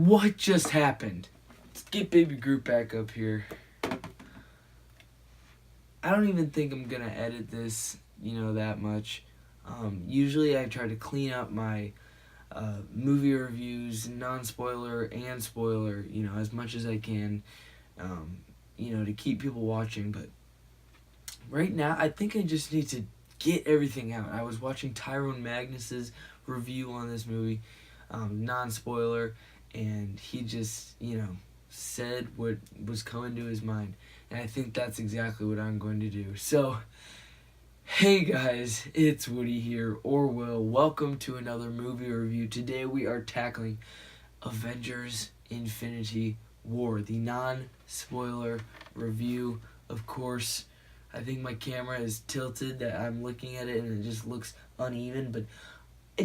What just happened? Let's get Baby Groot back up here. I don't even think I'm gonna edit this, that much. Usually I try to clean up my movie reviews, non-spoiler and spoiler, as much as I can, to keep people watching. But right now, I think I just need to get everything out. I was watching Tyrone Magnus's review on this movie, non-spoiler, and he just, said what was coming to his mind. And I think that's exactly what I'm going to do. So, hey guys, it's Woody here, or Will. Welcome to another movie review. Today we are tackling Avengers Infinity War, the non-spoiler review. Of course, I think my camera is tilted, that I'm looking at it and it just looks uneven, but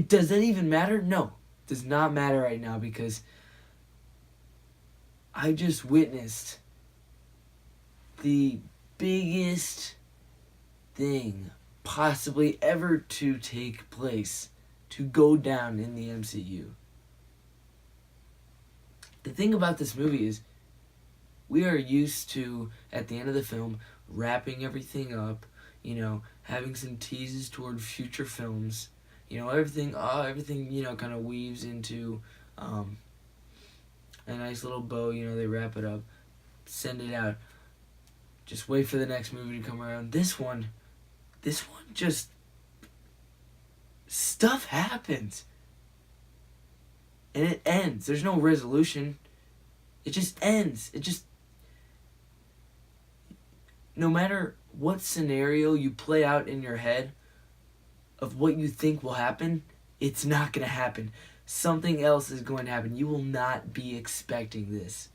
does that even matter? No, it does not matter right now, because I just witnessed the biggest thing possibly ever to take place, to go down in the MCU. The thing about this movie is we are used to, at the end of the film, wrapping everything up, having some teases toward future films. Everything kind of weaves into a nice little bow. They wrap it up, send it out, just wait for the next movie to come around. This one just, stuff happens. And it ends. There's no resolution. It just ends. No matter what scenario you play out in your head of what you think will happen, it's not going to happen. Something else is going to happen. You will not be expecting this.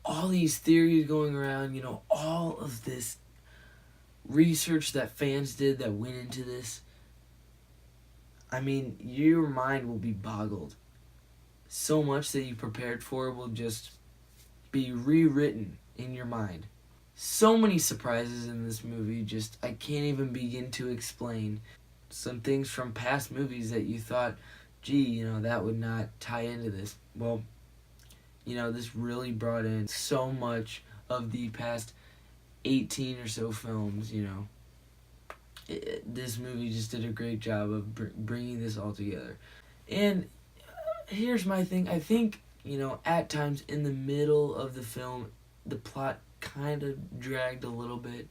All these theories going around, all of this research that fans did that went into this. I mean, your mind will be boggled. So much that you prepared for will just be rewritten in your mind. So many surprises in this movie, just I can't even begin to explain. Some things from past movies that you thought, gee, that would not tie into this. Well, this really brought in so much of the past 18 or so films, this movie just did a great job of bringing this all together. And here's my thing. I think, at times in the middle of the film, the plot kind of dragged a little bit.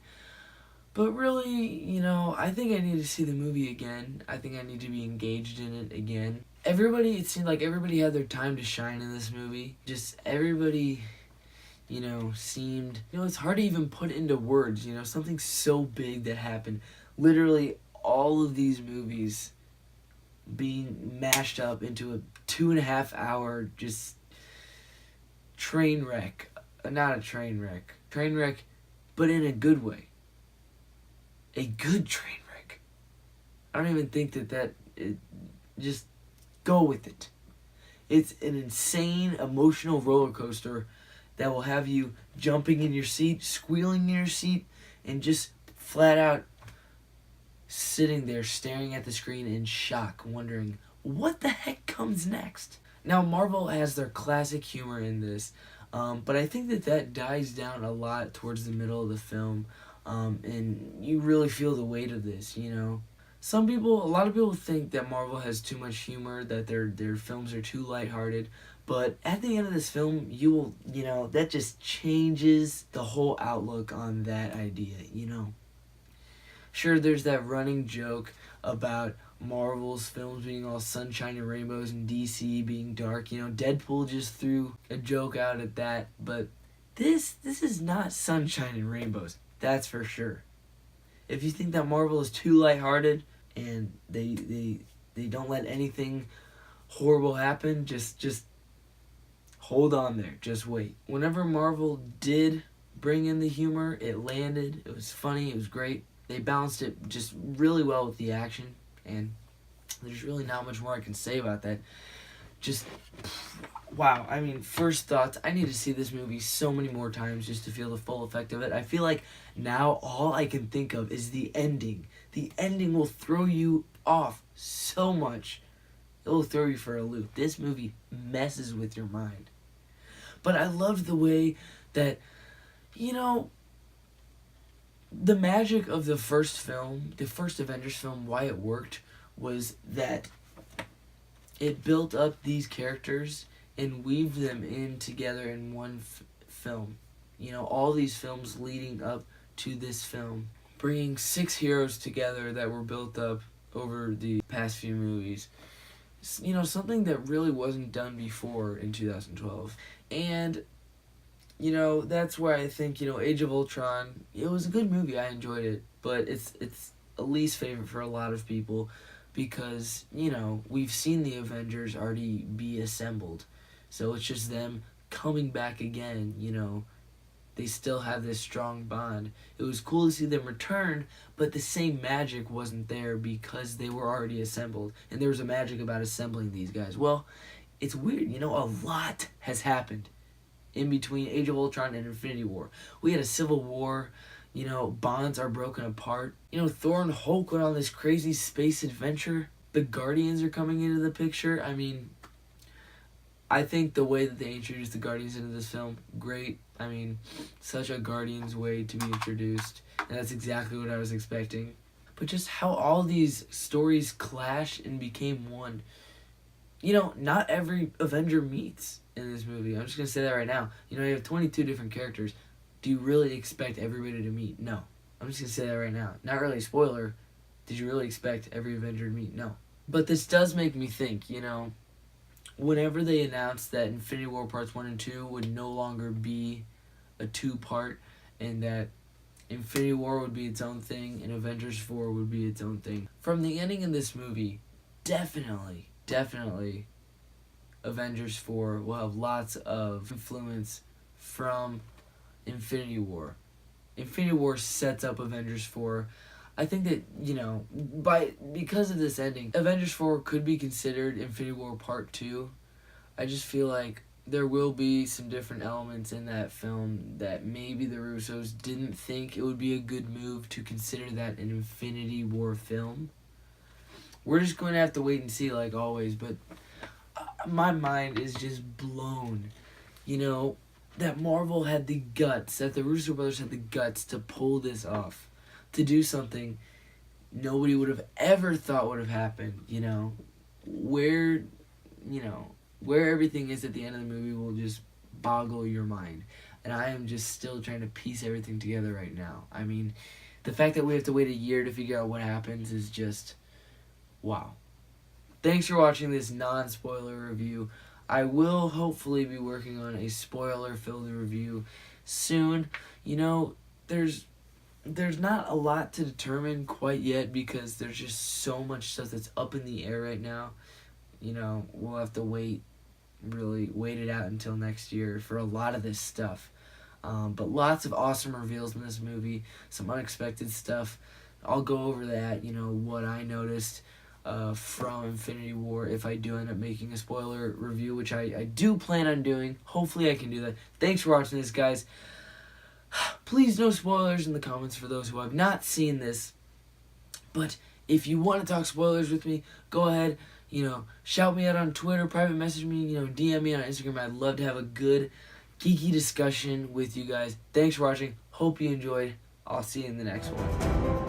But really, I think I need to see the movie again. I think I need to be engaged in it again. It seemed like everybody had their time to shine in this movie. Just everybody, seemed, it's hard to even put into words, something so big that happened. Literally all of these movies being mashed up into a 2.5 hour just train wreck. Not a train wreck. Train wreck, but in a good way. A good train wreck. I don't even think just go with it. It's an insane emotional roller coaster that will have you jumping in your seat, squealing in your seat, and just flat out sitting there staring at the screen in shock, wondering what the heck comes next. Now, Marvel has their classic humor in this, but I think that dies down a lot towards the middle of the film, and you really feel the weight of this, A lot of people think that Marvel has too much humor, that their films are too lighthearted, but at the end of this film, that just changes the whole outlook on that idea, Sure, there's that running joke about Marvel's films being all sunshine and rainbows and DC being dark. Deadpool just threw a joke out at that, but this is not sunshine and rainbows. That's for sure. If you think that Marvel is too lighthearted and they don't let anything horrible happen, just hold on there. Just wait. Whenever Marvel did bring in the humor, it landed. It was funny. It was great. They balanced it just really well with the action, and there's really not much more I can say about that. Just, wow. I mean, first thoughts, I need to see this movie so many more times just to feel the full effect of it. I feel like now all I can think of is the ending. The ending will throw you off so much. It'll throw you for a loop. This movie messes with your mind. But I loved the way that, you know, the magic of the first film, the first Avengers film, why it worked was that it built up these characters and weaved them in together in one film. You know, all these films leading up to this film, bringing 6 heroes together that were built up over the past few movies. You know, something that really wasn't done before in 2012. And, you know, that's why I think, you know, Age of Ultron, it was a good movie. I enjoyed it. But it's a least favorite for a lot of people because, you know, we've seen the Avengers already be assembled. So it's just them coming back again, you know. They still have this strong bond. It was cool to see them return, but the same magic wasn't there because they were already assembled. And there was a magic about assembling these guys. Well, it's weird, you know, a lot has happened in between Age of Ultron and Infinity War. We had a civil war, you know, bonds are broken apart. You know, Thor and Hulk went on this crazy space adventure. The Guardians are coming into the picture. I mean, I think the way that they introduced the Guardians into this film, great. I mean, such a Guardians way to be introduced. And that's exactly what I was expecting. But just how all these stories clashed and became one. You know, not every Avenger meets in this movie. I'm just going to say that right now. You know, you have 22 different characters. Do you really expect everybody to meet? No. I'm just going to say that right now. Not really a spoiler. Did you really expect every Avenger to meet? No. But this does make me think, you know, whenever they announced that Infinity War Parts 1 and 2 would no longer be a 2-part and that Infinity War would be its own thing and Avengers 4 would be its own thing. From the ending of this movie, definitely Avengers 4 will have lots of influence from Infinity War. Infinity War sets up Avengers 4. I think that, you know, because of this ending, Avengers 4 could be considered Infinity War Part 2. I just feel like there will be some different elements in that film that maybe the Russos didn't think it would be a good move to consider that an Infinity War film. We're just going to have to wait and see, like always, but my mind is just blown. You know, that Marvel had the guts, that the Russo brothers had the guts to pull this off. To do something nobody would have ever thought would have happened, you know. Where everything is at the end of the movie will just boggle your mind. And I am just still trying to piece everything together right now. I mean, the fact that we have to wait a year to figure out what happens is just, wow. Thanks for watching this non-spoiler review. I will hopefully be working on a spoiler-filled review soon. You know, there's not a lot to determine quite yet because there's just so much stuff that's up in the air right now. You know, we'll have to wait it out until next year for a lot of this stuff. But lots of awesome reveals in this movie, some unexpected stuff. I'll go over that, you know, what I noticed from Infinity War if I do end up making a spoiler review, which I do plan on doing. Hopefully I can do that. Thanks for watching this, guys. Please, no spoilers in the comments for those who have not seen this. But if you want to talk spoilers with me, go ahead, you know, shout me out on Twitter, private message me, you know, DM me on Instagram. I'd love to have a good, geeky discussion with you guys. Thanks for watching. Hope you enjoyed. I'll see you in the next one.